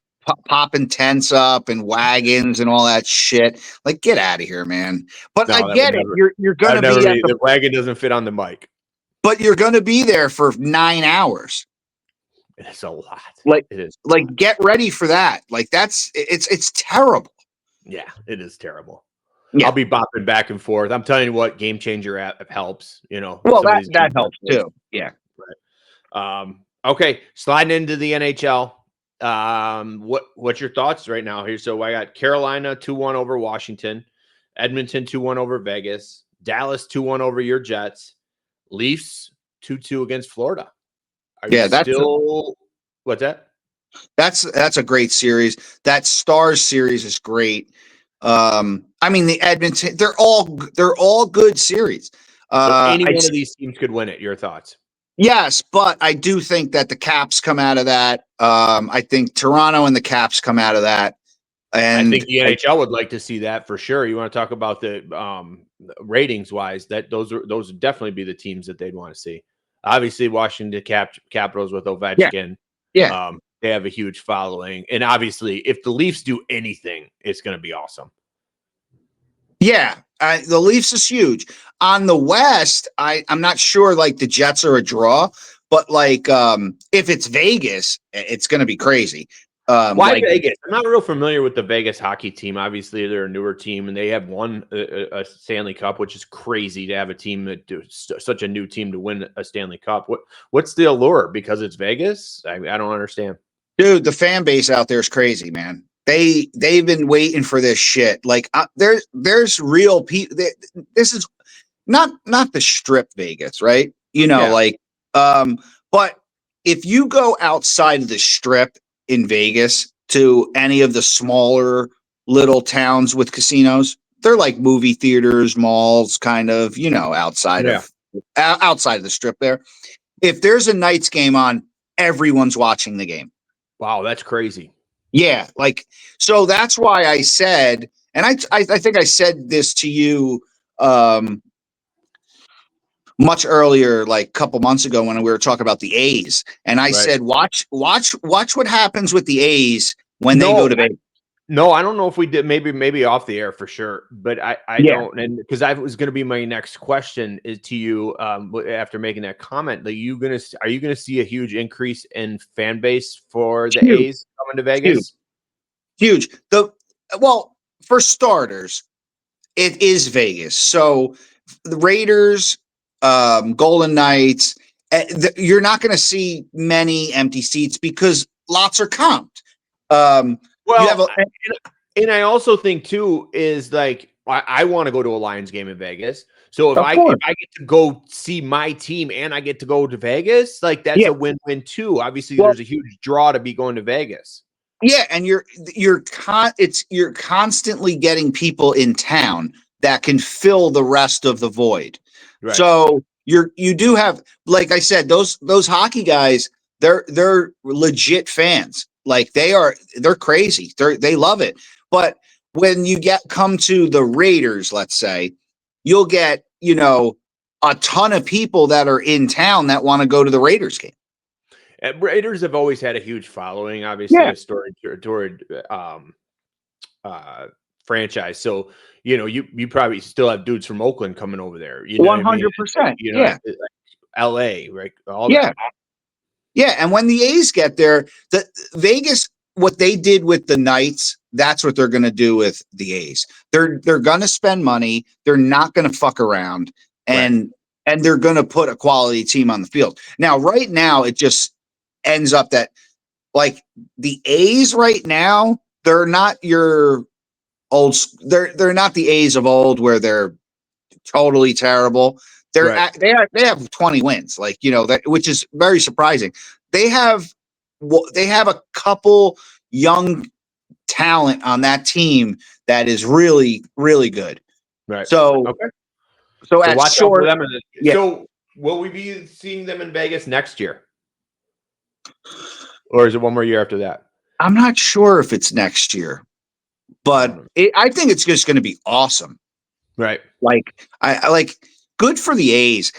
Popping tents up and wagons and all that shit. Like, get out of here, man. But I get it. You're gonna be at the wagon doesn't fit on the mic. But you're gonna be there for 9 hours. It's a lot. Like it is. Like, get ready for that. Like, it's terrible. Yeah, it is terrible. Yeah. I'll be bopping back and forth. I'm telling you what, Game Changer app helps. You know. Well, that helps too. Yeah. Right. Okay, sliding into the NHL. What's your thoughts right now here? So I got Carolina 2-1 over Washington, Edmonton 2-1 over Vegas, Dallas 2-1 over your Jets, Leafs 2-2 against Florida. What's that? That's a great series. That Stars series is great. I mean, the Edmonton, they're all good series. So any one of these teams could win it. Your thoughts? Yes, but I do think that the Caps come out of that. I think Toronto and the Caps come out of that. And I think the NHL would like to see that for sure. You want to talk about the ratings wise, that those would definitely be the teams that they'd want to see. Obviously, Washington Capitals with Ovechkin, they have a huge following, and obviously, if the Leafs do anything, it's going to be awesome. Yeah, the Leafs is huge. On the West, I'm not sure. Like the Jets are a draw, but like if it's Vegas, it's going to be crazy. Why Vegas? I'm not real familiar with the Vegas hockey team. Obviously, they're a newer team, and they have won a Stanley Cup, which is crazy to have a team that such a new team to win a Stanley Cup. What's the allure? Because it's Vegas? I don't understand. Dude, the fan base out there is crazy, man. They've been waiting for this shit. Like there's real people. This is not the strip Vegas, right? But if you go outside of the strip in Vegas to any of the smaller little towns with casinos, they're like movie theaters, malls, kind of, outside of the strip there. If there's a Knights game on, everyone's watching the game. Wow, that's crazy. Yeah, so that's why I said, and I think I said this to you much earlier, like a couple months ago when we were talking about the A's, and I said, watch what happens with the A's when they go to Vegas. No, I don't know if we did. Maybe off the air for sure, but I don't. And because I was going to be my next question is to you after making that comment. Are you going to see a huge increase in fan base for the A's coming to Vegas? Huge. For starters, it is Vegas, so the Raiders, Golden Knights. You're not going to see many empty seats because lots are comped. And I also think too is like I want to go to a Lions game in Vegas. So if I get to go see my team and I get to go to Vegas, like that's a win-win too. Obviously, there's a huge draw to be going to Vegas. Yeah, and you're constantly getting people in town that can fill the rest of the void. Right. So you do have, like I said, those hockey guys, they're legit fans. Like they're crazy. They love it. But when you come to the Raiders, let's say, you'll get, a ton of people that are in town that want to go to the Raiders game. Raiders have always had a huge following, obviously a storied franchise. So, you probably still have dudes from Oakland coming over there. 100%. LA, right? All that. Yeah, and when the A's get there, the Vegas, what they did with the Knights, that's what they're going to do with the A's. They're going to spend money. They're not going to fuck around, and they're going to put a quality team on the field. Now, right now, it just ends up that like the A's right now, they're not your old. They're not the A's of old where they're totally terrible. They have 20 wins, which is very surprising. They have a couple young talent on that team that is really, really good. Right. So watch out for them. So will we be seeing them in Vegas next year, or is it one more year after that? I'm not sure if it's next year, but I think it's just going to be awesome. Right. I good for the A's.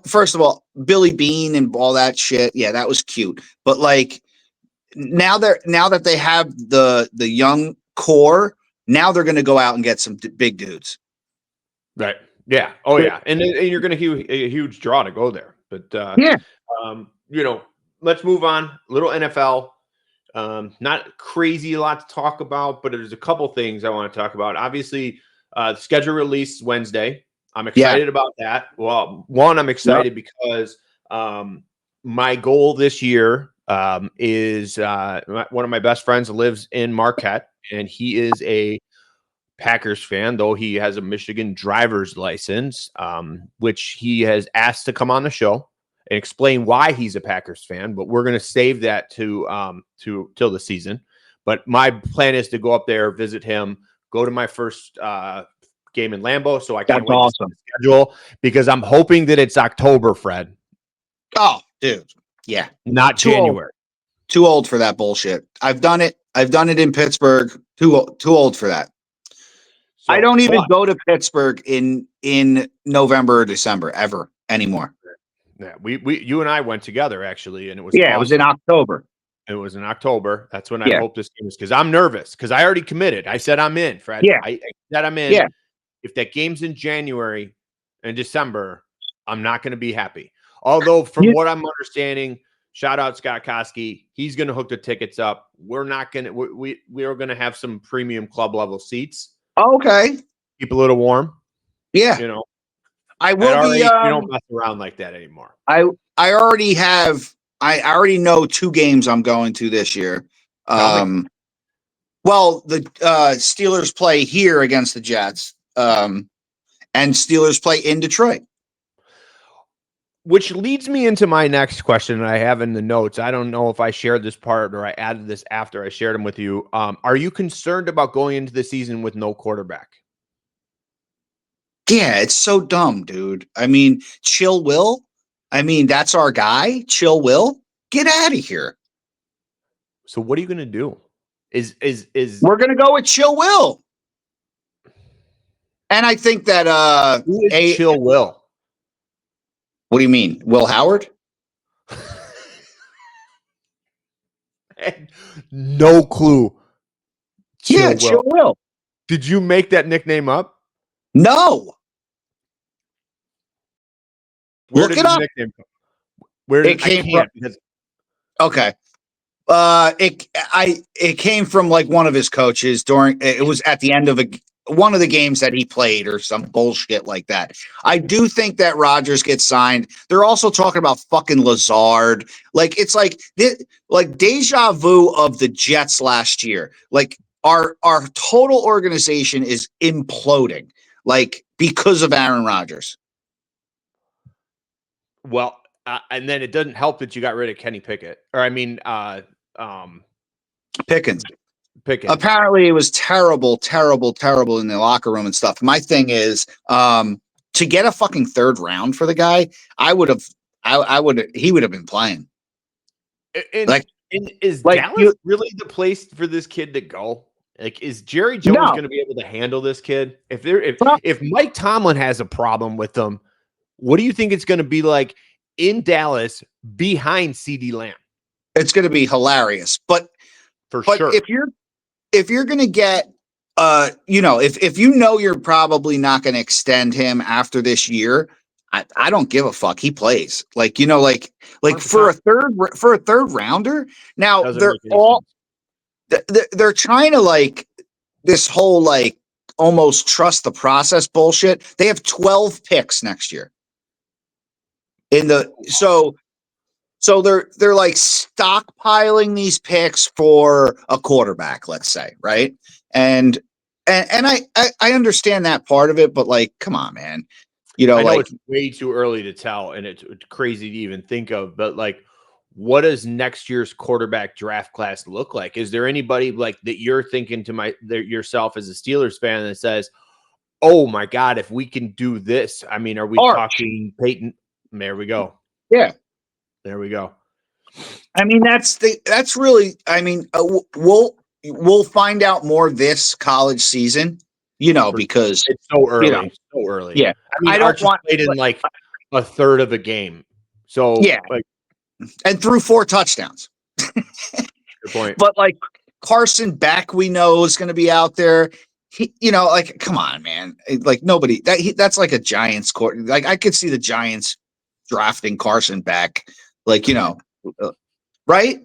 First of all, Billy Bean and all that shit. Yeah, that was cute. But now that they have the young core, now they're going to go out and get some big dudes. Right. Yeah. Oh yeah. And you're going to a huge draw to go there. But let's move on. A little NFL. Not crazy a lot to talk about, but there's a couple things I want to talk about. Obviously, the schedule released Wednesday. I'm excited about that. Well, one, I'm excited because my goal this year is one of my best friends lives in Marquette, and he is a Packers fan, though he has a Michigan driver's license, which he has asked to come on the show and explain why he's a Packers fan. But we're going to save that till the season. But my plan is to go up there, visit him, go to my first game in Lambeau, so I can't wait to see the schedule because I'm hoping that it's October, Fred. Oh, dude. Yeah. Not January. Too old for that bullshit. I've done it. I've done it in Pittsburgh. Too old for that. So, I don't even go to Pittsburgh in November or December ever anymore. Yeah, you and I went together actually, and it was Yeah, awesome. it was in October. It was in October. That's when I Yeah. hope this game is, because I'm nervous because I already committed. I said I'm in, Fred. Yeah. I said I'm in. Yeah. If that game's in January and December, I'm not going to be happy. Although, from what I'm understanding, shout out Scott Koski, he's going to hook the tickets up. We're not going to. We are going to have some premium club level seats. Okay. Keep a little warm. Yeah. You know, I will be. You don't mess around like that anymore. I already have. I already know 2 games I'm going to this year. Well, the Steelers play here against the Jets, and Steelers play in Detroit. Which leads me into my next question that I have in the notes. I don't know if I shared this part or I added this after I shared them with you. Are you concerned about going into the season with no quarterback? Yeah, it's so dumb, dude. I mean, Chill Will. I mean, that's our guy. Chill Will. Get out of here. So what are you going to do? Is We're going to go with Chill Will. And I think that who is Chill Will? What do you mean? Will Howard? No clue. Chill Will. Did you make that nickname up? No. Where Look did it the up. nickname come? Where did It came from? because Okay. It came from like one of his coaches during. It was at the end of one of the games that he played or some bullshit like that. I do think that Rodgers gets signed. They're also talking about fucking Lazard. Like it's like deja vu of the Jets last year. Like our total organization is imploding. Like because of Aaron Rodgers. well, and then it doesn't help that you got rid of Kenny Pickett, or I mean, Pickens. Pickett. Apparently it was terrible in the locker room and stuff. My thing is, to get a fucking 3rd round for the guy, he would have been playing. And is Dallas really the place for this kid to go? Like, is Jerry Jones going to be able to handle this kid? If Mike Tomlin has a problem with them, what do you think it's going to be like in Dallas behind CD Lamb? It's going to be hilarious, but sure. If you're going to get, if you know you're probably not going to extend him after this year, I don't give a fuck. He plays like for a third rounder. Now they're trying to like this whole like almost trust the process bullshit. They have 12 picks next year. So they're like stockpiling these picks for a quarterback, let's say, right? And I understand that part of it, but like, come on, man. I know like, it's way too early to tell, and it's crazy to even think of. But like, what does next year's quarterback draft class look like? Is there anybody like that you're thinking to yourself as a Steelers fan that says, "Oh my God, if we can do this"? I mean, are we talking Peyton? There we go. Yeah. There we go. I mean, that's really. I mean, we'll find out more this college season. Because it's so early. So early. Yeah, I mean, Archie played in like a third of a game. So yeah, and threw 4 touchdowns. Good point. But like Carson Beck, we know is going to be out there. Like, come on, man. Like nobody that's like a Giants court. Like I could see the Giants drafting Carson Beck. Like, right?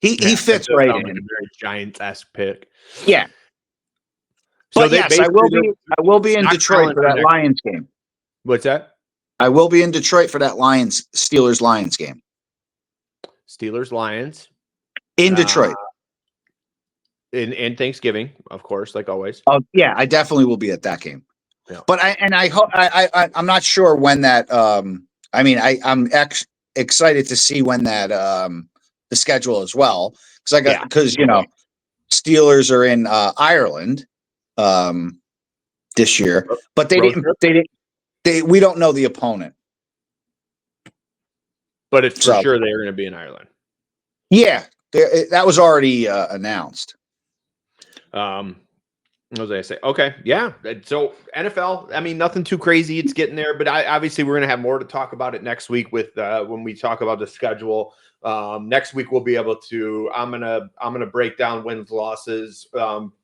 He fits right in. Like a very Giants-esque pick. Yeah. But yes, I will be in Detroit for that Lions game. What's that? I will be in Detroit for that Steelers-Lions game. Steelers-Lions. In Detroit. In Thanksgiving, of course, like always. Oh, yeah, I definitely will be at that game. Yeah. But I hope I'm not sure when that I'm excited to see when that the schedule as well. Because Steelers are in Ireland this year, but we don't know the opponent. But it's for sure they're going to be in Ireland. Yeah, that was already announced. What was I say? Okay, yeah. So NFL, I mean, nothing too crazy. It's getting there, but obviously we're going to have more to talk about it next week with when we talk about the schedule. Next week we'll be able to. I'm gonna break down wins losses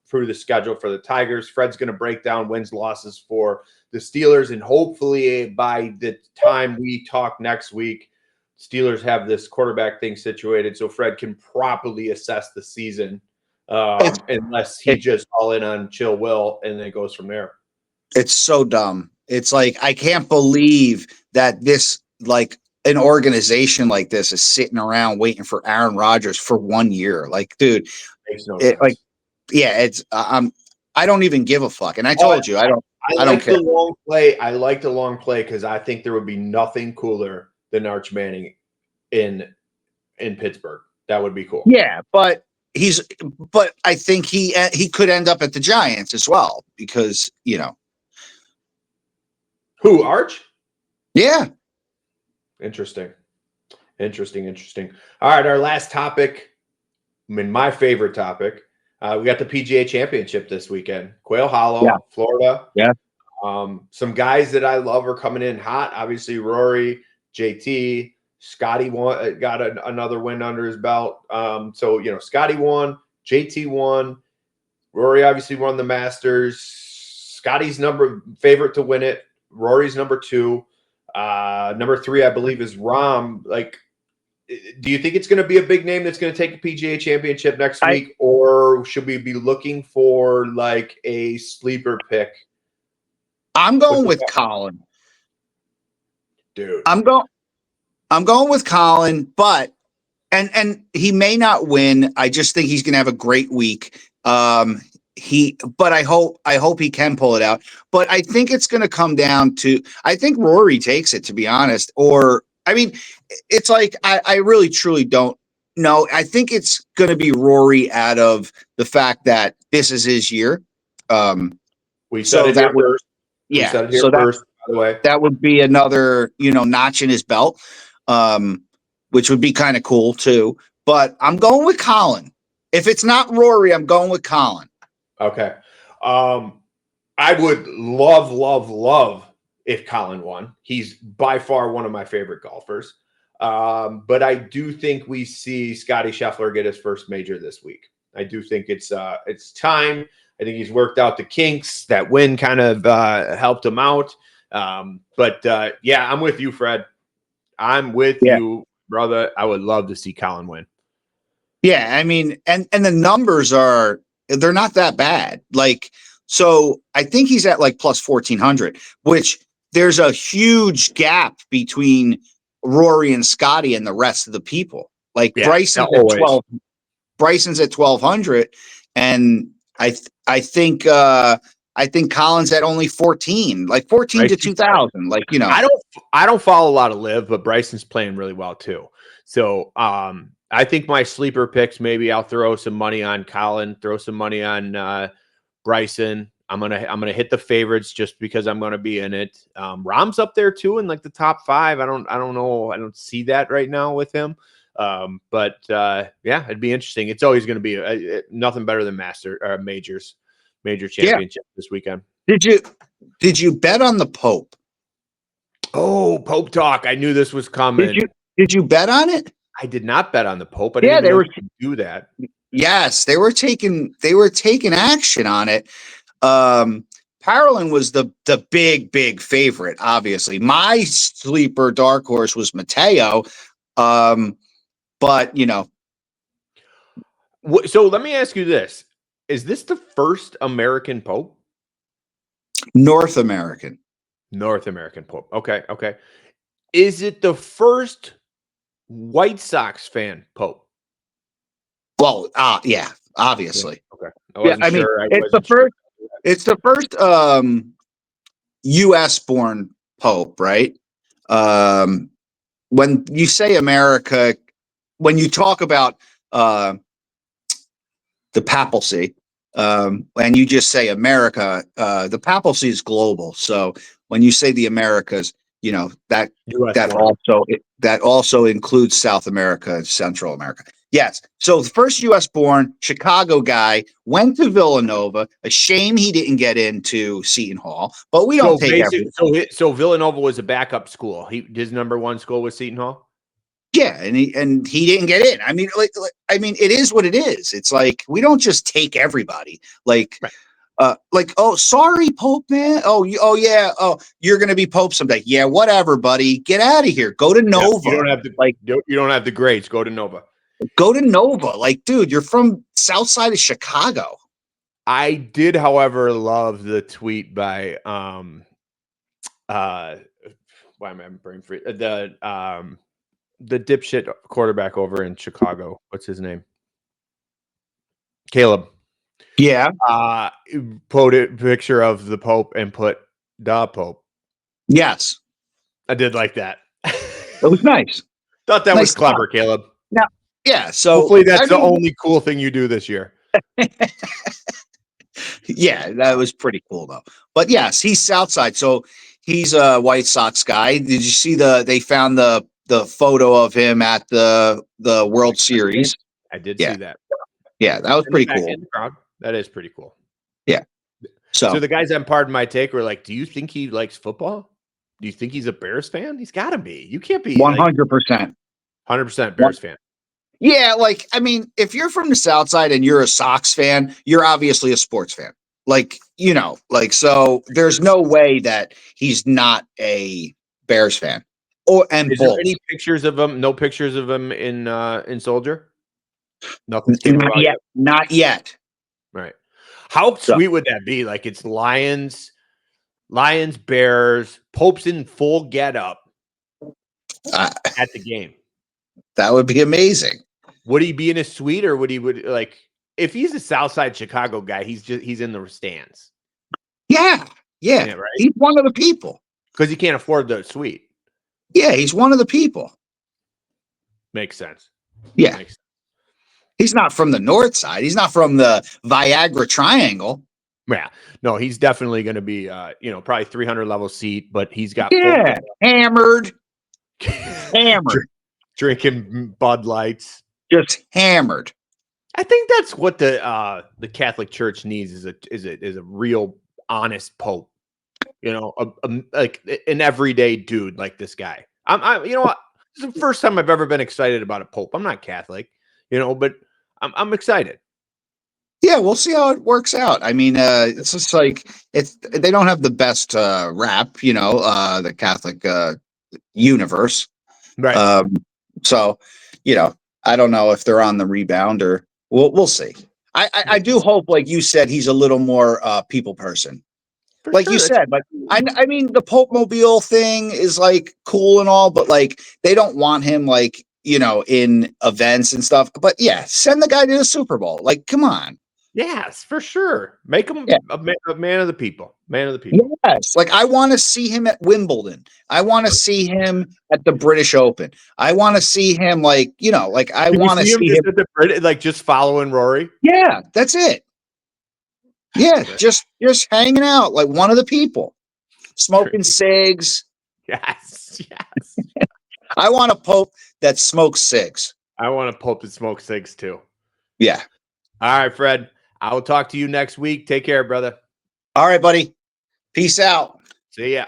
through the schedule for the Tigers. Fred's gonna break down wins losses for the Steelers, and hopefully by the time we talk next week, Steelers have this quarterback thing situated so Fred can properly assess the season. Unless he just all in on chill will and then it goes from there. It's so dumb. It's like, I can't believe that this, like, an organization like this is sitting around waiting for Aaron Rodgers for 1 year. Like, dude, makes no sense. Like, yeah, it's I don't even give a fuck. And I told you, I don't care. The long play. I like the long play because I think there would be nothing cooler than Arch Manning in Pittsburgh. That would be cool. Yeah, but I think he could end up at the Giants as well because, you know. Who, Arch? Yeah. Interesting. All right, our last topic, I mean, my favorite topic. We got the PGA Championship this weekend. Quail Hollow, Florida. Yeah. Some guys that I love are coming in hot. Obviously, Rory, JT, Scotty got another win under his belt. So, you know, Scotty won, JT won, Rory obviously won the Masters. Scotty's favorite to win it. Rory's number 2. Number 3, I believe, is Rahm. Like, do you think it's going to be a big name that's going to take a PGA Championship next week, or should we be looking for like a sleeper pick? I'm going with Colin. Dude. I'm going with Colin, but and he may not win. I just think he's going to have a great week. But I hope he can pull it out. But I think it's going to come down to, I think Rory takes it, to be honest. Or, I mean, it's like, I really truly don't know. I think it's going to be Rory out of the fact that this is his year. We said it here first. Yeah. By the way. That would be another, notch in his belt, which would be kind of cool too. But I'm going with Colin. If it's not Rory, I'm going with Colin. Okay. I would love if Colin won. He's by far one of my favorite golfers. But I do think we see Scotty Scheffler get his first major this week. I do think it's time. I think he's worked out the kinks. That win kind of helped him out. Yeah, I'm with you, Fred. I'm with you, brother. I would love to see Colin win. Yeah, I mean, and the numbers they're not that bad. Like, so I think he's at like plus 1,400, which there's a huge gap between Rory and Scotty and the rest of the people. Like Bryson's at 1,200, and I think Colin's at only 14, like 14 to 2,000. Like, I don't follow a lot of live, but Bryson's playing really well too. So, I think my sleeper picks, maybe I'll throw some money on Colin, throw some money on Bryson. I'm gonna hit the favorites just because I'm gonna be in it. Rahm's up there too in like the top 5. I don't know. I don't see that right now with him. Yeah, it'd be interesting. It's always going to be nothing better than major championship this weekend. Did you bet on the Pope? Oh, Pope talk! I knew this was coming. Did you bet on it? I did not bet on the Pope. I didn't know you could do that. Yes, they were taking action on it. Parolin was the big favorite. Obviously, my sleeper dark horse was Mateo. But so let me ask you this: is this the first American Pope? North American Pope. Okay. Is it the first White Sox fan Pope? Well, yeah, obviously. Yeah, okay. It's the first U.S. born Pope, right? When you say America, when you talk about the papacy, and you just say America, the papacy is global. So when you say the Americas, that also includes South America and Central America. Yes. So the first U.S. born Chicago guy went to Villanova. A shame he didn't get into Seton Hall, but we don't take every. So Villanova was a backup school. His number one school was Seton Hall. Yeah, and he didn't get in. I mean, it is what it is. It's like we don't just take everybody. Like, right. Oh, sorry, Pope man. Oh, yeah. Oh, you're gonna be Pope someday. Yeah, whatever, buddy. Get out of here. Go to Nova. You don't have the you don't have the grades. Go to Nova. Go to Nova. Like, dude, you're from South Side of Chicago. I did, however, love the tweet by why am I brain free? The dipshit quarterback over in Chicago. What's his name? Caleb. Yeah. Put a picture of the Pope and put the Pope. Yes. I did like that. It was nice. Thought that was clever, Caleb. Now, yeah. So hopefully that's the only cool thing you do this year. Yeah, that was pretty cool though. But yes, he's Southside. So he's a White Sox guy. Did you see they found the photo of him at the World Series? I did see that. Yeah, that was pretty cool. That is pretty cool. Yeah. So the guys on Pardon My Take were like, do you think he likes football? Do you think he's a Bears fan? He's got to be. You can't be 100%. 100% Bears fan. Yeah, like, I mean, if you're from the South Side and you're a Sox fan, you're obviously a sports fan. Like, so there's no way that he's not a Bears fan. Is there any pictures of him? No pictures of him in Soldier? Nothing. Not yet. Right. How sweet would that be? Like, it's Lions, Bears, Pope's in full getup at the game. That would be amazing. Would he be in a suite, or would if he's a Southside Chicago guy, he's in the stands? Yeah, right. He's one of the people because he can't afford the suite. Yeah, he's one of the people. Makes sense. Yeah, makes sense. He's not from the North Side. He's not from the Viagra Triangle. Yeah, no, he's definitely going to be, probably 300 level seat, but he's got hammered. Drinking Bud Lights, just hammered. I think that's what the Catholic Church needs is a real honest Pope, like an everyday dude like this guy. You know what? This is the first time I've ever been excited about a Pope. I'm not Catholic, but I'm excited. Yeah, we'll see how it works out. I mean, it's just like they don't have the best rap, the Catholic universe, right? So, I don't know if they're on the rebound or we'll see. I do hope, like you said, he's a little more people person. Like you said, but I mean, the Pope Mobile thing is like cool and all, but like they don't want him like, in events and stuff. But yeah, send the guy to the Super Bowl. Like, come on. Yes, for sure. Make him a man of the people. Man of the people. Yes. Like, I want to see him at Wimbledon. I want to see him at the British Open. I want to see him I want to see him at the just following Rory. Yeah, that's it. Yeah, just hanging out like one of the people, smoking cigs. Yes. I want a Pope that smokes cigs. I want a Pope that smokes cigs too. Yeah. All right, Fred. I will talk to you next week. Take care, brother. All right, buddy. Peace out. See ya.